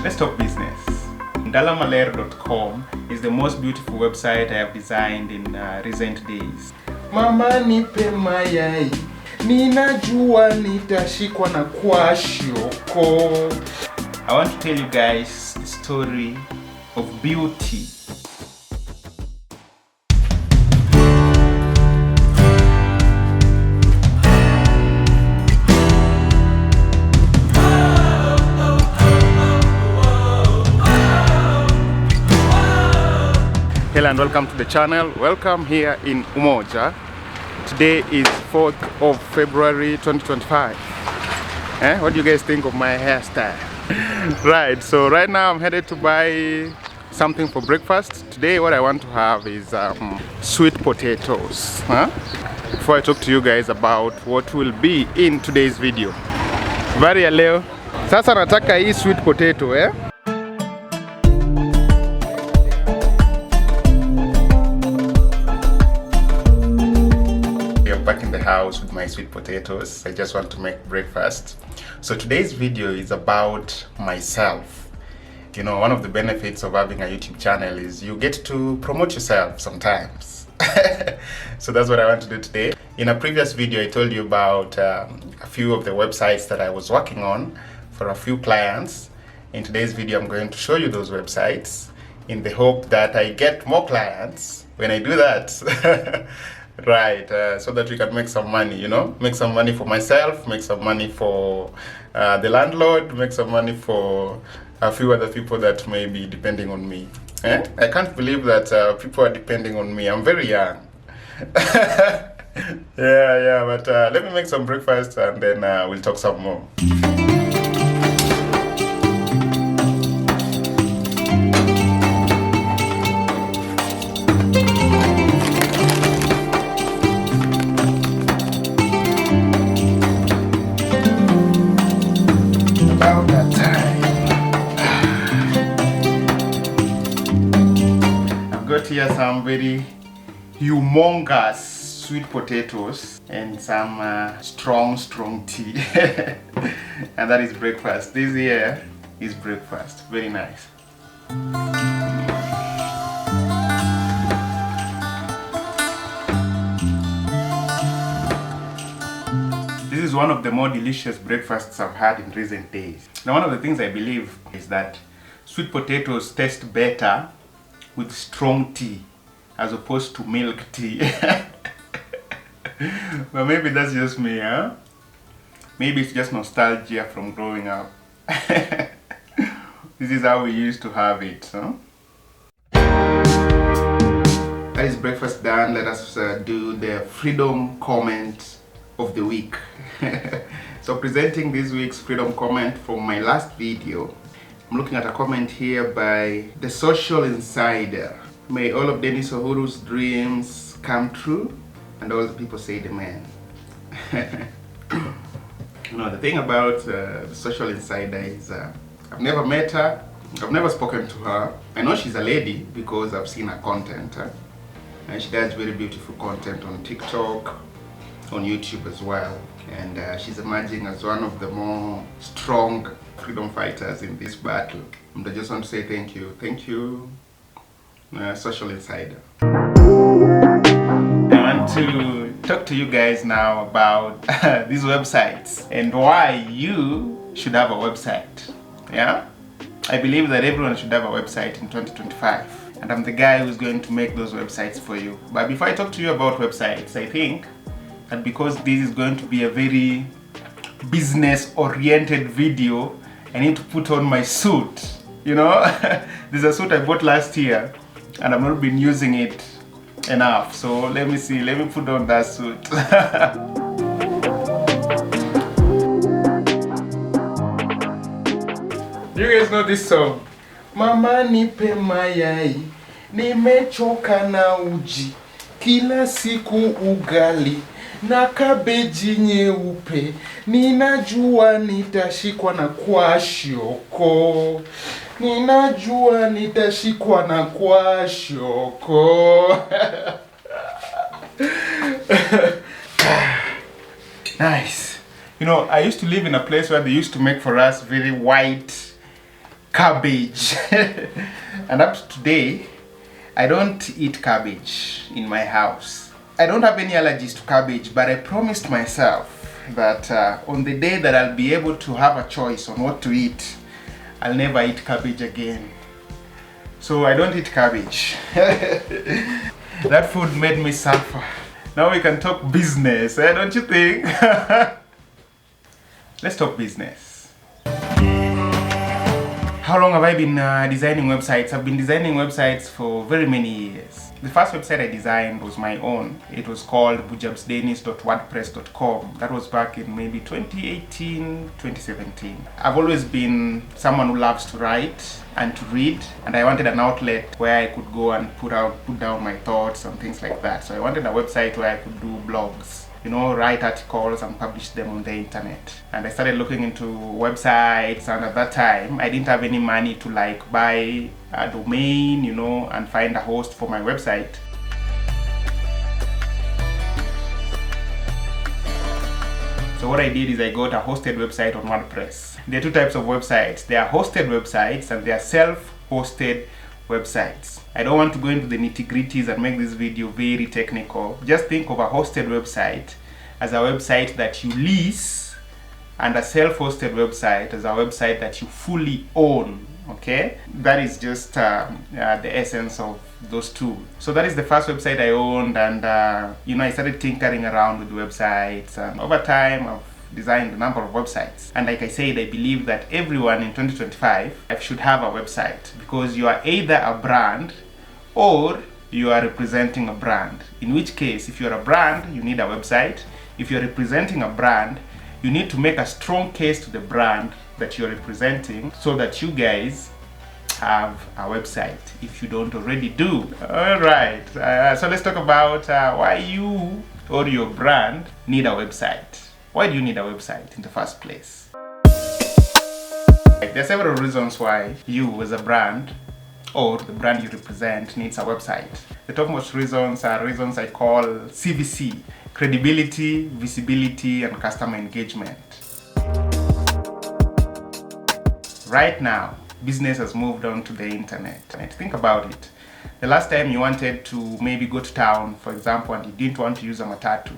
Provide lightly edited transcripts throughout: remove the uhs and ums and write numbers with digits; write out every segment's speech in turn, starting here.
Let's talk business. Ndalamaler.com is the most beautiful website I have designed in recent days. Mama nipe mayai, ninajua nitashikwa na kwashioko. I want to tell you guys the story of beauty. Hello and welcome to the channel. Welcome here in Umoja. Today is 4th of February 2025. What do you guys think of my hairstyle? Right, so right now I'm headed to buy something for breakfast. Today what I want to have is sweet potatoes. Before I talk to you guys about what will be in today's video. Habari ya leo. Sasa nataka hii sweet potato, back in the house with my sweet potatoes. I just want to make breakfast. So today's video is about myself. You know, one of the benefits of having a YouTube channel is you get to promote yourself sometimes. So that's what I want to do today. In a previous video I told you about a few of the websites that I was working on for a few clients. In today's video I'm going to show you those websites in the hope that I get more clients when I do that. Right, so that we can make some money, you know, make some money for myself, make some money for the landlord, make some money for a few other people that may be depending on me. I can't believe that people are depending on me. I'm very young. yeah, but let me make some breakfast and then we'll talk some more. Here some very humongous sweet potatoes and some strong tea. And that is breakfast. This here is breakfast. Very nice. This is one of the more delicious breakfasts I've had in recent days. Now one of the things I believe is that sweet potatoes taste better with strong tea as opposed to milk tea. But maybe that's just me, huh? Maybe it's just nostalgia from growing up. This is how we used to have it, huh? That is breakfast done. Let us do the freedom comment of the week. So presenting this week's freedom comment from my last video. I'm looking at a comment here by The Social Insider. May all of Dennis Ohuru's dreams come true, and all the people say amen. You know, the thing about The Social Insider is I've never met her, I've never spoken to her. I know she's a lady because I've seen her content. And she does very beautiful content on TikTok, on YouTube as well. And she's emerging as one of the more strong freedom fighters in this battle. And I just want to say thank you, Social Insider. I want to talk to you guys now about these websites and why you should have a website. Yeah, I believe that everyone should have a website in 2025, and I'm the guy who's going to make those websites for you. But before I talk to you about websites, I think that because this is going to be a very business-oriented video, I need to put on my suit. You know, there's a suit I bought last year and I've not been using it enough. So let me put on that suit. You guys know this song? Mama nipe mayai, nimechoka na uji, kila siku ugali na kabeji nyeupe, ninajua nitashikwa na kwashioko, ninajua nitashikwa na kwashioko. Nice. You know, I used to live in a place where they used to make for us very white cabbage. And up to today, I don't eat cabbage in my house. I don't have any allergies to cabbage, but I promised myself that on the day that I'll be able to have a choice on what to eat, I'll never eat cabbage again. So I don't eat cabbage. That food made me suffer. Now we can talk business, don't you think? Let's talk business. How long have I been designing websites? I've been designing websites for very many years. The first website I designed was my own. It was called bujabsdenis.wordpress.com. That was back in maybe 2018, 2017. I've always been someone who loves to write and to read, and I wanted an outlet where I could go and put down my thoughts and things like that. So I wanted a website where I could do blogs, write articles and publish them on the internet. And I started looking into websites, and at that time I didn't have any money to buy a domain, and find a host for my website. So what I did is I got a hosted website on WordPress. There are two types of websites. There are hosted websites and there are self-hosted websites. I don't want to go into the nitty-gritties and make this video very technical. Just think of a hosted website as a website that you lease, and a self-hosted website as a website that you fully own. Okay, that is just the essence of those two. So that is the first website I owned, and I started tinkering around with websites, and over time I've designed a number of websites. And like I said, I believe that everyone in 2025 should have a website, because you are either a brand or you are representing a brand. In which case, if you're a brand, you need a website. If you're representing a brand, you need to make a strong case to the brand that you're representing, so that you guys have a website if you don't already do. Alright, so let's talk about why you or your brand need a website. Why do you need a website in the first place? There are several reasons why you as a brand or the brand you represent needs a website. The topmost reasons are reasons I call CVC: credibility, visibility, and customer engagement. Right now, business has moved on to the internet. And think about it. The last time you wanted to maybe go to town, for example, and you didn't want to use a matatu,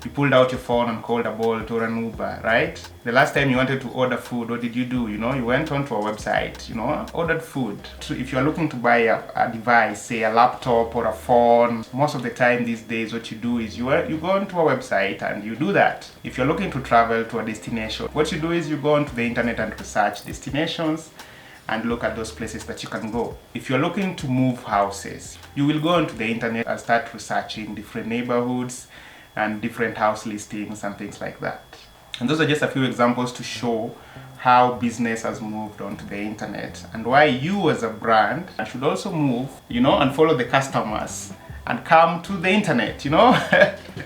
you pulled out your phone and called a Bolt or an Uber, right? The last time you wanted to order food, what did you do? You went onto a website, ordered food. So if you're looking to buy a device, say a laptop or a phone, most of the time these days what you do is you go onto a website and you do that. If you're looking to travel to a destination, what you do is you go onto the internet and research destinations and look at those places that you can go. If you're looking to move houses, you will go onto the internet and start researching different neighborhoods and different house listings and things like that. And those are just a few examples to show how business has moved onto the internet, and why you as a brand should also move, and follow the customers and come to the internet,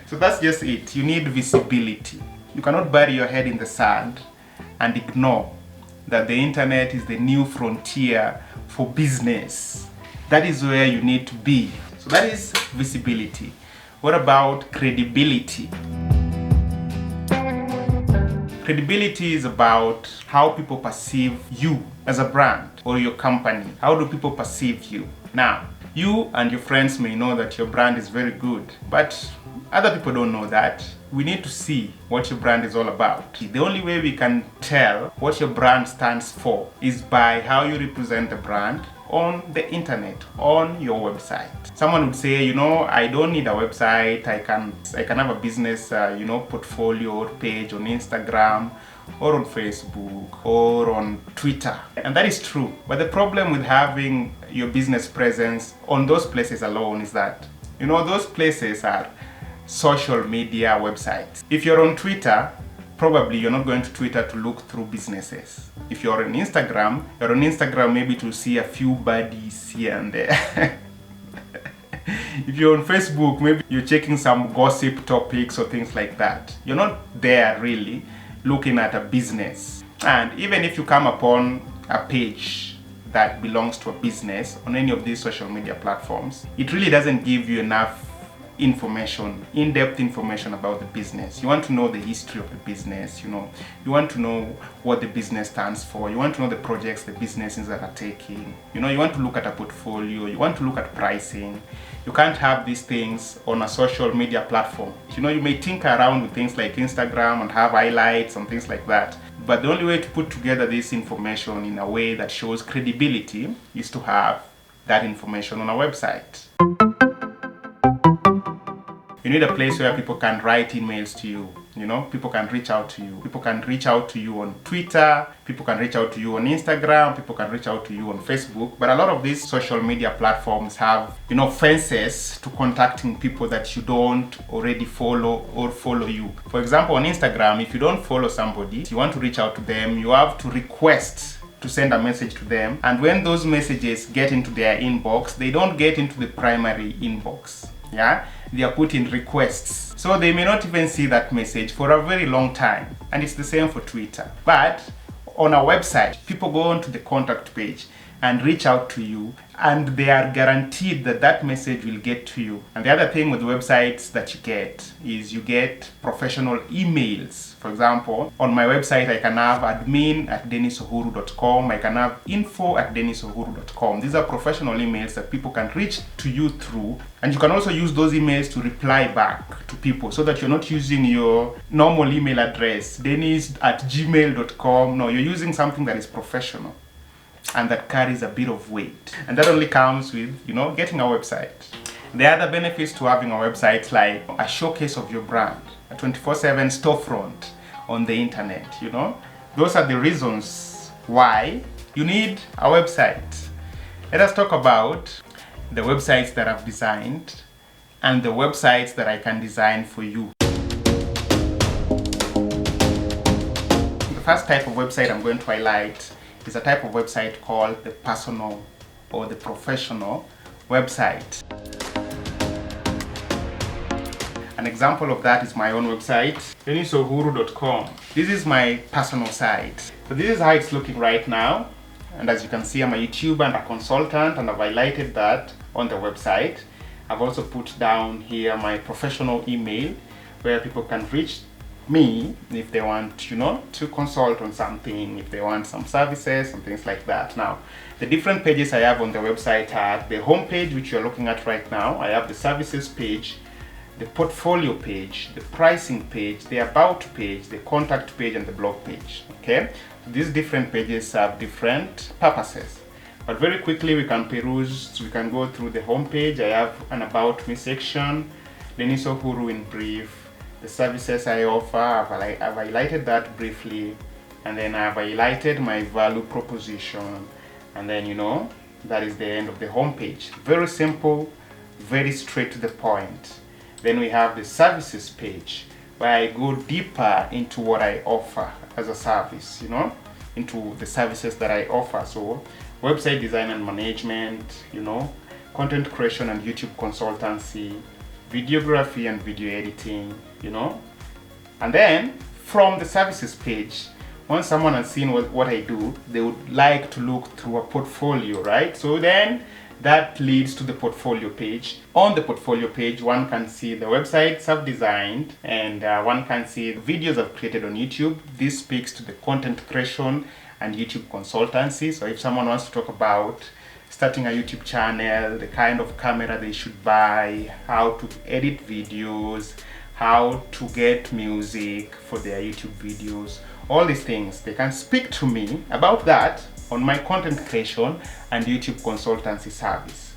So that's just it. You need visibility. You cannot bury your head in the sand and ignore that the internet is the new frontier for business. That is where you need to be. So that is visibility. What about credibility? Credibility is about how people perceive you as a brand or your company. How do people perceive you? Now, you and your friends may know that your brand is very good, but other people don't know that. We need to see what your brand is all about. The only way we can tell what your brand stands for is by how you represent the brand on the internet, on your website. Someone would say, I don't need a website. I can have a business, portfolio or page on Instagram or on Facebook or on Twitter. And that is true. But the problem with having your business presence on those places alone is that, those places are social media websites. If you're on Twitter, probably you're not going to Twitter to look through businesses. If you're on Instagram, maybe to see a few buddies here and there. If you're on Facebook, maybe you're checking some gossip topics or things like that. You're not there really looking at a business. And even if you come upon a page that belongs to a business on any of these social media platforms, it really doesn't give you enough information, in-depth information about the business. You want to know the history of the business, you want to know what the business stands for, you want to know the projects the businesses that are taking, you want to look at a portfolio, you want to look at pricing. You can't have these things on a social media platform. You may tinker around with things like Instagram and have highlights and things like that. But the only way to put together this information in a way that shows credibility is to have that information on a website. You need a place where people can write emails to you. People can reach out to you. People can reach out to you on Twitter. People can reach out to you on Instagram. People can reach out to you on Facebook. But a lot of these social media platforms have, fences to contacting people that you don't already follow or follow you. For example, on Instagram, if you don't follow somebody, you want to reach out to them, you have to request to send a message to them. And when those messages get into their inbox, they don't get into the primary inbox. They are put in requests, so they may not even see that message for a very long time. And it's the same for Twitter. But on a website, people go onto the contact page and reach out to you, and they are guaranteed that that message will get to you. And the other thing with websites that you get is you get professional emails. For example, on my website, I can have admin@dennisohuru.com. I can have info@dennisohuru.com. These are professional emails that people can reach to you through. And you can also use those emails to reply back to people so that you're not using your normal email address, dennis@gmail.com. No, you're using something that is professional and that carries a bit of weight. And that only comes with, getting a website. The other benefits to having a website, like a showcase of your brand, a 24/7 storefront on the internet, Those are the reasons why you need a website. Let us talk about the websites that I've designed and the websites that I can design for you. The first type of website I'm going to highlight is a type of website called the personal or the professional website. An example of that is my own website, dennisohuru.com. This is my personal site. So this is how it's looking right now. And as you can see, I'm a YouTuber and a consultant, and I've highlighted that on the website. I've also put down here my professional email where people can reach me if they want, to consult on something, if they want some services and things like that. Now, the different pages I have on the website are the home page, which you're looking at right now. I have the services page, the portfolio page, the pricing page, the about page, the contact page, and the blog page. Okay, so these different pages have different purposes. But very quickly we can go through the home page. I have an about me section, Dennis Ohuru in brief, the services I offer. I've highlighted that briefly, and then I've highlighted my value proposition, and then that is the end of the home page. Very simple, very straight to the point. Then we have the services page where I go deeper into what I offer as a service, into the services that I offer. So website design and management, content creation and YouTube consultancy, videography and video editing, And then from the services page, once someone has seen what I do, they would like to look through a portfolio, right? So then that leads to the portfolio page. On the portfolio page, one can see the websites I've designed, and one can see the videos I've created on YouTube. This speaks to the content creation and YouTube consultancy. So if someone wants to talk about starting a YouTube channel, the kind of camera they should buy, how to edit videos, how to get music for their YouTube videos, all these things, they can speak to me about that on my content creation and YouTube consultancy service.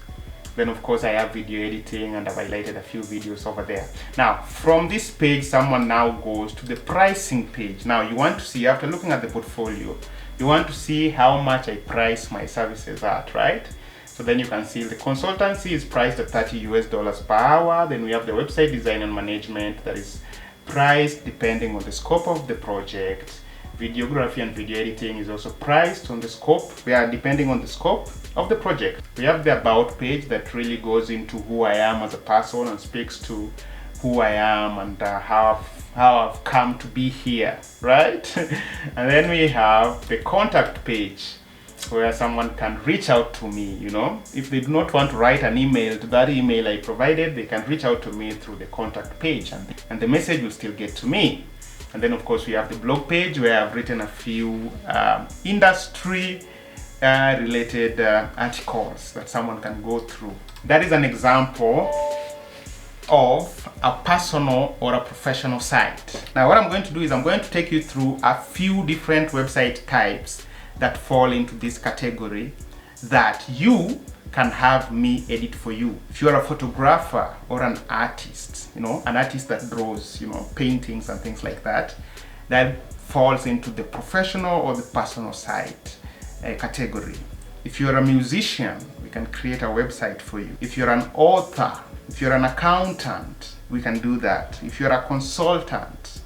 Then of course I have video editing, and I've highlighted a few videos over there. Now from this page, someone now goes to the pricing page. Now you want to see, after looking at the portfolio, you want to see how much I price my services at, right? So then you can see the consultancy is priced at $30 per hour. Then we have the website design and management that is priced depending on the scope of the project. Videography and video editing is also priced on the scope. We are depending on the scope of the project. We have the about page that really goes into who I am as a person and speaks to who I am and how I've come to be here, right? And then we have the contact page, where someone can reach out to me, you know. If they do not want to write an email to that email I provided, they can reach out to me through the contact page, and the message will still get to me. And then of course we have the blog page where I've written a few industry related articles that someone can go through. That is an example of a personal or a professional site. Now what I'm going to do is I'm going to take you through a few different website types that fall into this category that you can have me edit for you. If you are a photographer or an artist, you know, an artist that draws, you know, paintings and things like that, that falls into the professional or the personal site category. If you're a musician, we can create a website for you. If you're an author, if you're an accountant, we can do that. If you're a consultant,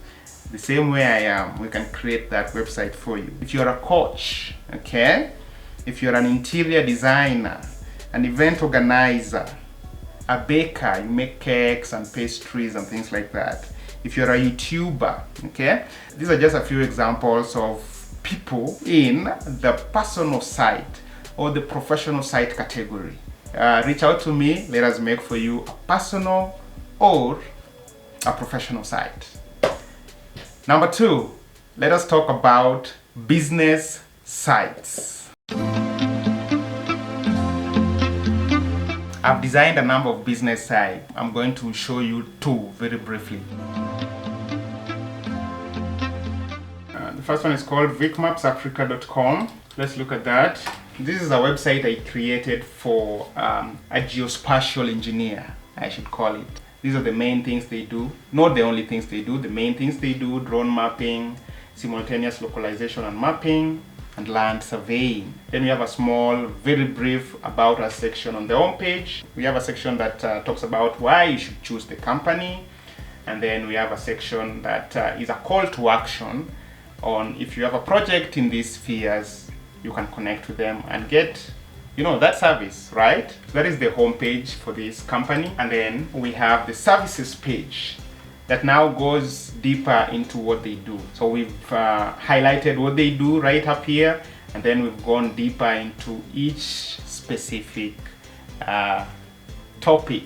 the same way I am, we can create that website for you. If you're a coach, okay? If you're an interior designer, an event organizer, a baker, you make cakes and pastries and things like that. If you're a YouTuber, okay? These are just a few examples of people in the personal site or the professional site category. Reach out to me, let us make for you a personal or a professional site. Number 2, let us talk about business sites. I've designed a number of business sites. I'm going to show you 2 very briefly. The first one is called vicmapsafrica.com. Let's look at that. This is a website I created for a geospatial engineer, I should call it. These are the main things they do. Not the only things they do. The main things they do: drone mapping, simultaneous localization and mapping, and land surveying. Then we have a small, very brief about us section on the home page. We have a section that talks about why you should choose the company. And then we have a section that is a call to action on if you have a project in these spheres, you can connect with them and get, you know, that service, right? That is the home page for this company. And then we have the services page that now goes deeper into what they do. So we've highlighted what they do right up here, and then we've gone deeper into each specific topic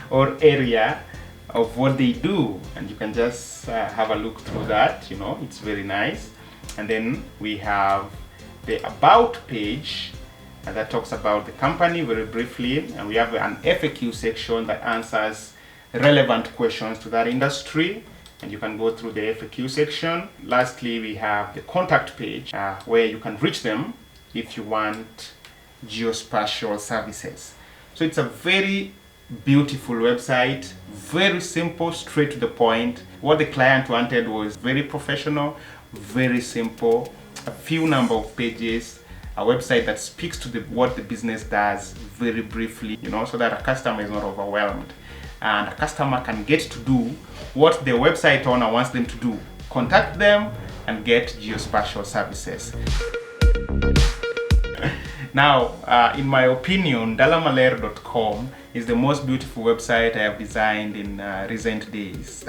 or area of what they do, and you can just have a look through that. You know, it's very nice. And then we have the about page that talks about the company very briefly, and we have an FAQ section that answers relevant questions to that industry, and you can go through the FAQ section. Lastly, we have the contact page where you can reach them if you want geospatial services. So it's a very beautiful website, very simple, straight to the point. What the client wanted was very professional, very simple, a few number of pages, a website that speaks to what the business does very briefly, you know, so that a customer is not overwhelmed. And a customer can get to do what the website owner wants them to do. Contact them and get geospatial services. Now, in my opinion, dalamalaire.com is the most beautiful website I have designed in recent days.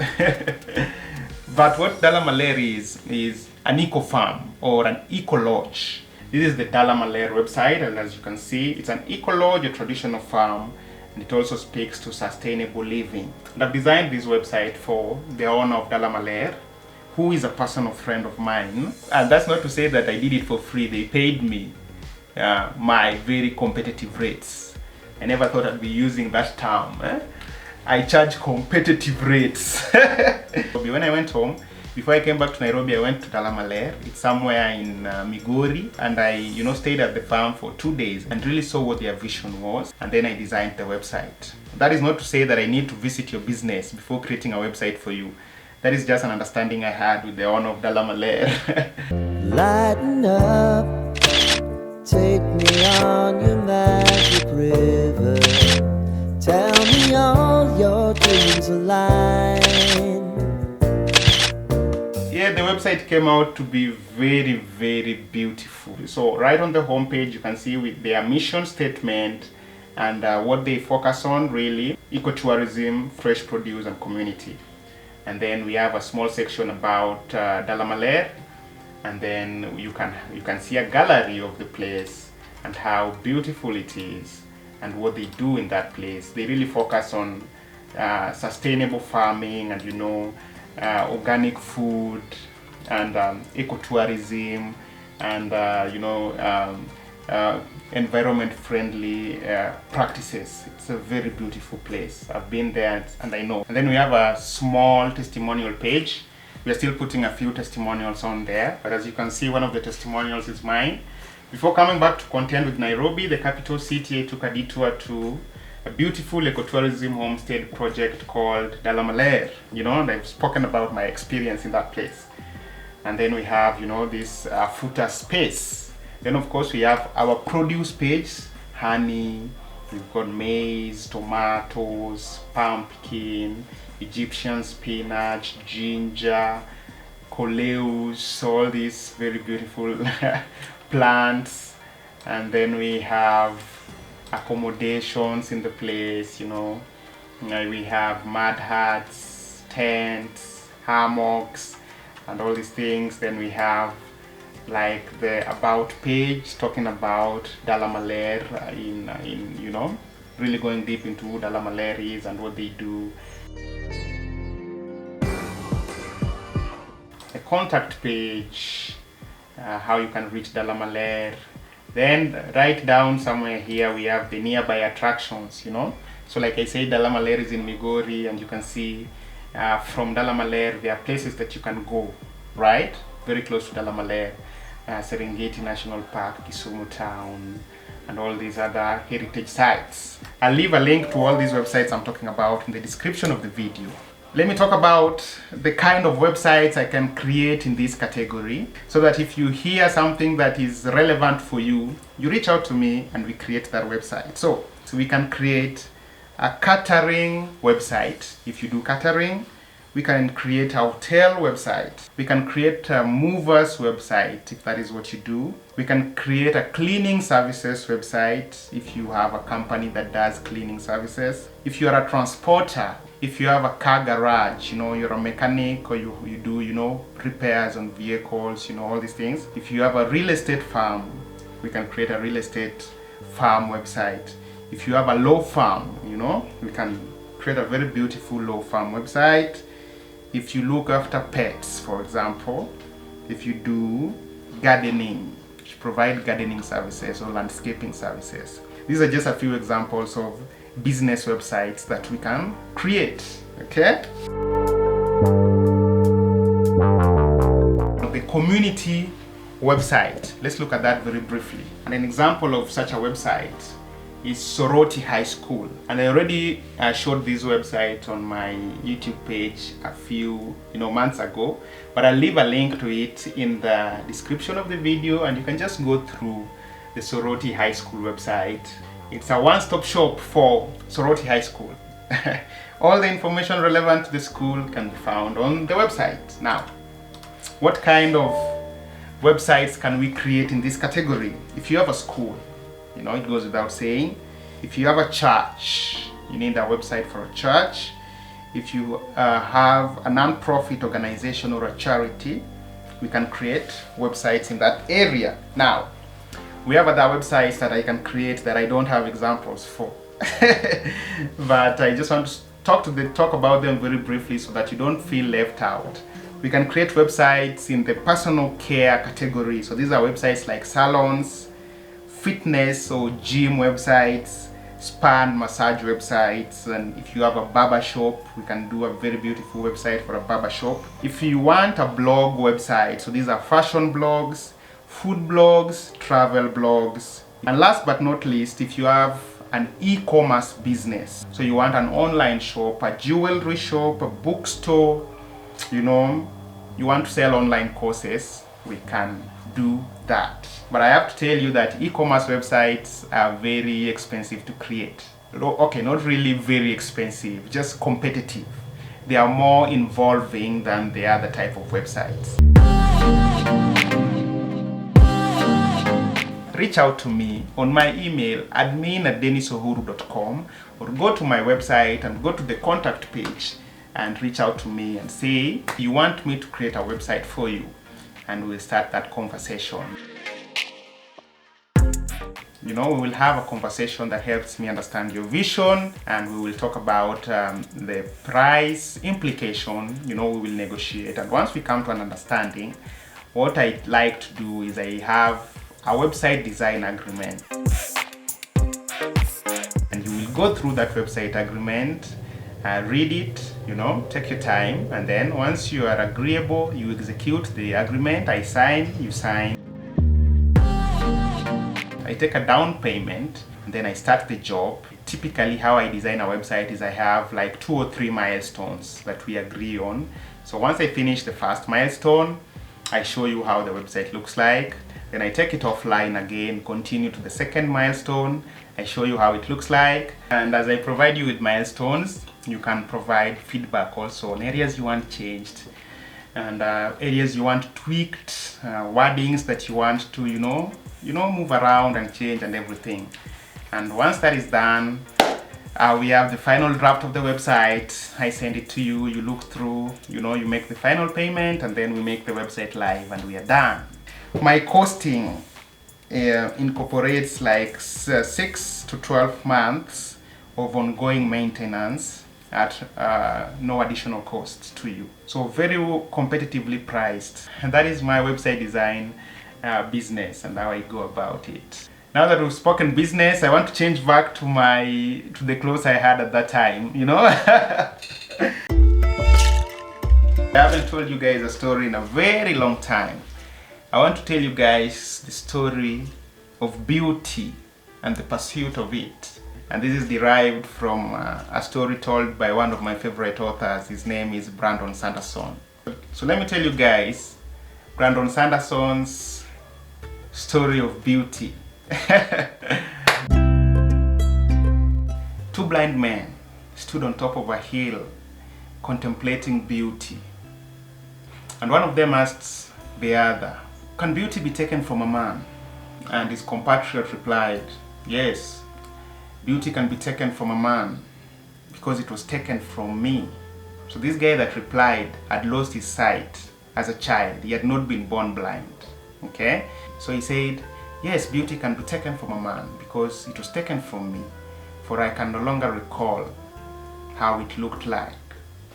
But what Dalamalaire is an eco-farm or an eco-lodge. This is the Dalamalaire website, and as you can see, it's an eco-lodge, a traditional farm, and it also speaks to sustainable living. And I've designed this website for the owner of Dalamalaire, who is a personal friend of mine. And that's not to say that I did it for free. They paid me my very competitive rates. I never thought I'd be using that term. I charge competitive rates. When I went home, before I came back to Nairobi, I went to Dalamalaire. It's somewhere in Migori, and I, you know, stayed at the farm for 2 days and really saw what their vision was, and then I designed the website. That is not to say that I need to visit your business before creating a website for you. That is just an understanding I had with the owner of Dalamalaire. Lighten up, take me on your magic river. Tell me all your dreams align. Yeah, the website came out to be very, very beautiful. So right on the homepage, you can see with their mission statement and what they focus on, really: ecotourism, fresh produce, and community. And then we have a small section about Dalamalaire, and then you can see a gallery of the place and how beautiful it is and what they do in that place. They really focus on sustainable farming and organic food and ecotourism and environment friendly practices. It's a very beautiful place. I've been there and I know. And then we have a small testimonial page. We are still putting a few testimonials on there, but as you can see, one of the testimonials is mine. Before coming back to contend with Nairobi, the capital city, I took a detour to a beautiful ecotourism homestead project called Dalamaler, and I've spoken about my experience in that place. And then we have, this footer space. Then of course we have our produce page, honey, we've got maize, tomatoes, pumpkin, Egyptian spinach, ginger, coleus, all these very beautiful plants. And then we have accommodations in the place, we have mud huts, tents, hammocks, and all these things. Then we have like the about page talking about Dalamaler in really going deep into who Dalamaler is and what they do. A contact page, how you can reach Dalamaler. Then right down somewhere here we have the nearby attractions, So like I said, Dalamaler is in Migori, and you can see from Dalamaler there are places that you can go, right? Very close to Dalamaler. Serengeti National Park, Kisumu Town, and all these other heritage sites. I'll leave a link to all these websites I'm talking about in the description of the video. Let me talk about the kind of websites I can create in this category, so that if you hear something that is relevant for you, you reach out to me and we create that website. So we can create a catering website. If you do catering, we can create a hotel website. We can create a movers website if that is what you do. We can create a cleaning services website if you have a company that does cleaning services. If you are a transporter, if you have a car garage, you're a mechanic, or you do, repairs on vehicles, all these things. If you have a real estate firm, we can create a real estate farm website. If you have a law firm, we can create a very beautiful law firm website. If you look after pets, for example, if you do gardening, if you provide gardening services or landscaping services. These are just a few examples of business websites that we can create, okay? The community website, let's look at that very briefly. And an example of such a website is Soroti High School, and I already showed this website on my YouTube page a few months ago, but I'll leave a link to it in the description of the video, and you can just go through the Soroti High School website. It's a one-stop shop for Soroti High School. All the information relevant to the school can be found on the website. Now, what kind of websites can we create in this category? If you have a school, it goes without saying. If you have a church, you need a website for a church. If you have a non-profit organization or a charity, we can create websites in that area. Now, we have other websites that I can create that I don't have examples for. But I just want to talk about them very briefly so that you don't feel left out. We can create websites in the personal care category. So these are websites like salons, fitness or gym websites, spa and massage websites, and if you have a barber shop, we can do a very beautiful website for a barber shop. If you want a blog website, so these are fashion blogs, food blogs, travel blogs, and last but not least, if you have an e-commerce business, so you want an online shop, a jewelry shop, a bookstore, you want to sell online courses, we can do that. But I have to tell you that e-commerce websites are very expensive to create. Okay, not really very expensive, just competitive. They are more involving than the other type of websites. Reach out to me on my email admin@denisohuru.com, or go to my website and go to the contact page and reach out to me and say you want me to create a website for you. and we'll start that conversation. We will have a conversation that helps me understand your vision, and we will talk about the price implication. We will negotiate, and once we come to an understanding, what I'd like to do is I have a website design agreement, and you will go through that website agreement, read it, take your time, and then once you are agreeable, you execute the agreement. I sign, you sign. I take a down payment, and then I start the job. Typically how I design a website is I have like 2 or 3 milestones that we agree on. So once I finish the first milestone, I show you how the website looks like. Then I take it offline again, continue to the second milestone. I show you how it looks like. And as I provide you with milestones, you can provide feedback also on areas you want changed, and areas you want tweaked, wordings that you want to, move around and change and everything. And once that is done, we have the final draft of the website. I send it to you, you look through, you make the final payment, and then we make the website live and we are done. My costing incorporates like 6 to 12 months of ongoing maintenance at no additional cost to you. So very competitively priced. And that is my website design business and how I go about it. Now that we've spoken business, I want to change back to the clothes I had at that time, I haven't told you guys a story in a very long time. I want to tell you guys the story of beauty and the pursuit of it. And this is derived from a story told by one of my favorite authors. His name is Brandon Sanderson. So let me tell you guys Brandon Sanderson's story of beauty. 2 blind men stood on top of a hill contemplating beauty. And one of them asked the other, "Can beauty be taken from a man?" And his compatriot replied, "Yes. Beauty can be taken from a man because it was taken from me." So this guy that replied had lost his sight as a child. He had not been born blind. Okay? So he said, "Yes, beauty can be taken from a man because it was taken from me, for I can no longer recall how it looked like."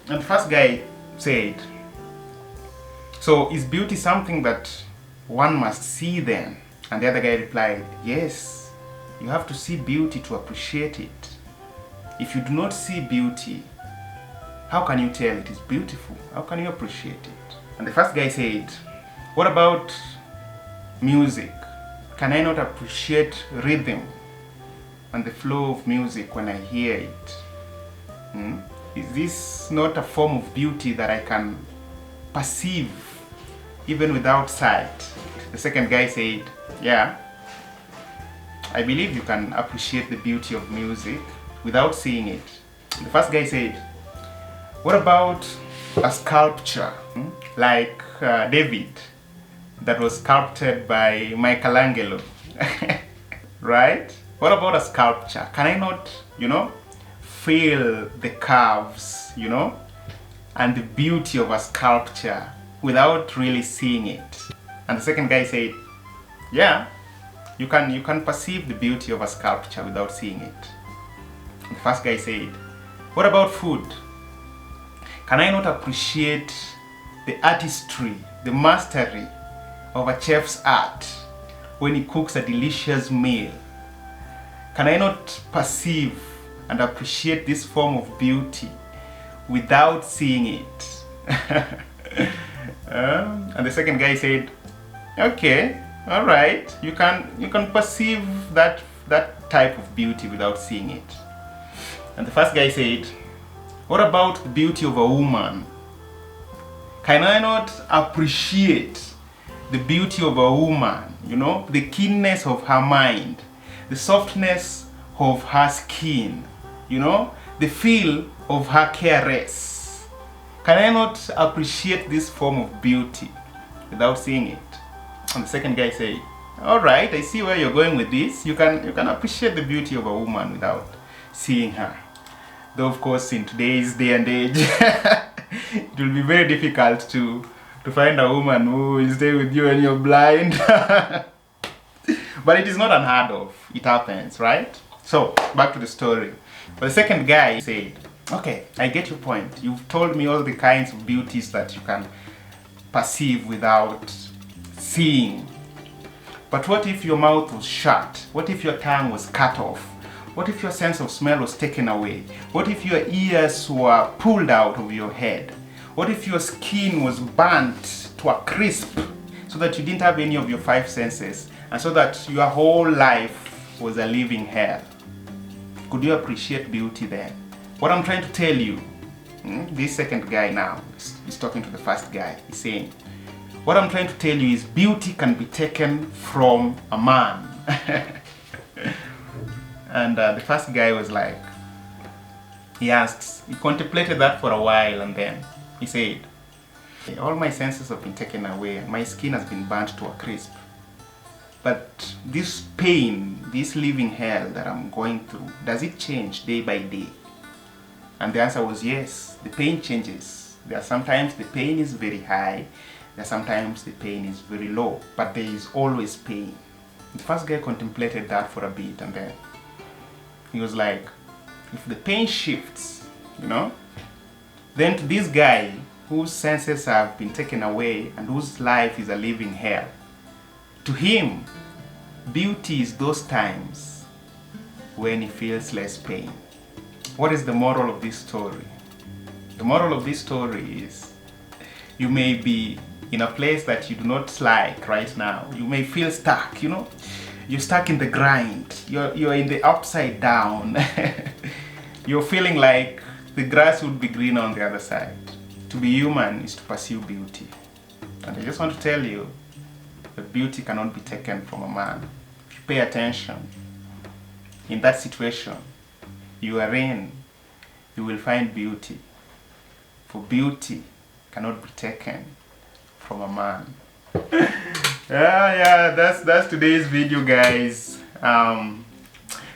And the first guy said, "So is beauty something that one must see then?" And the other guy replied, "Yes. You have to see beauty to appreciate it. If you do not see beauty, how can you tell it is beautiful? How can you appreciate it?" And the first guy said, "What about music? Can I not appreciate rhythm and the flow of music when I hear it? Is this not a form of beauty that I can perceive even without sight?" The second guy said, "Yeah, I believe you can appreciate the beauty of music without seeing it." The first guy said, "What about a sculpture like David that was sculpted by Michelangelo?" Right? What about a sculpture? Can I not, feel the curves, and the beauty of a sculpture without really seeing it?" And the second guy said, "Yeah, you can perceive the beauty of a sculpture without seeing it." The first guy said, "What about food? Can I not appreciate the artistry, the mastery of a chef's art when he cooks a delicious meal? Can I not perceive and appreciate this form of beauty without seeing it?" And the second guy said, "Okay, all right, you can perceive that type of beauty without seeing it." And the first guy said, "What about the beauty of a woman? Can I not appreciate the beauty of a woman, the keenness of her mind, the softness of her skin, the feel of her caress? Can I not appreciate this form of beauty without seeing it?" And the second guy said, "All right, I see where you're going with this. You can appreciate the beauty of a woman without seeing her." Though of course in today's day and age, it will be very difficult to to find a woman who will stay with you when you're blind. But it is not unheard of. It happens, right? So, back to the story. But the second guy said, okay, I get your point. You've told me all the kinds of beauties that you can perceive without seeing. But what if your mouth was shut? What if your tongue was cut off? What if your sense of smell was taken away? What if your ears were pulled out of your head? What if your skin was burnt to a crisp so that you didn't have any of your five senses and so that your whole life was a living hell? Could you appreciate beauty then? What I'm trying to tell you, this second guy now is talking to the first guy. He's saying, what I'm trying to tell you is beauty can be taken from a man. And the first guy was like, he contemplated that for a while, and then he said, all my senses have been taken away and my skin has been burnt to a crisp. But this pain, this living hell that I'm going through, does it change day by day? And the answer was yes, the pain changes. There are sometimes the pain is very high, there are sometimes the pain is very low, but there is always pain. The first guy contemplated that for a bit, and then he was like, if the pain shifts, then to this guy whose senses have been taken away and whose life is a living hell, to him, beauty is those times when he feels less pain. What is the moral of this story? The moral of this story is, you may be in a place that you do not like right now. You may feel stuck, You're stuck in the grind. You're in the upside down. You're feeling like the grass would be green on the other side. To be human is to pursue beauty. And I just want to tell you that beauty cannot be taken from a man. If you pay attention, in that situation you are in, you will find beauty. For beauty cannot be taken from a man. Yeah, that's today's video, guys.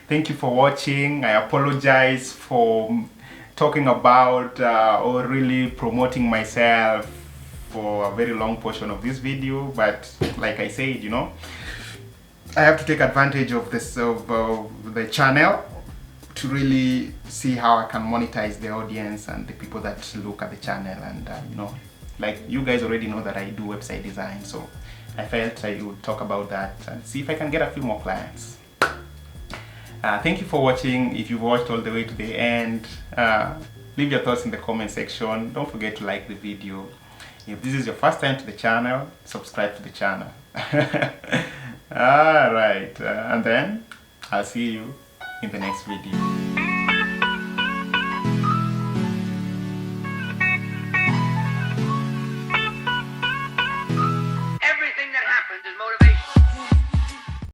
Thank you for watching. I apologize for talking about or really promoting myself for a very long portion of this video, but like I said, I have to take advantage of this of the channel to really see how I can monetize the audience and the people that look at the channel. And like you guys already know that I do website design, so I felt I would talk about that and see if I can get a few more clients. Thank you for watching. If you've watched all the way to the end, leave your thoughts in the comment section. Don't forget to like the video. If this is your first time to the channel, subscribe to the channel. Alright, and then I'll see you in the next video.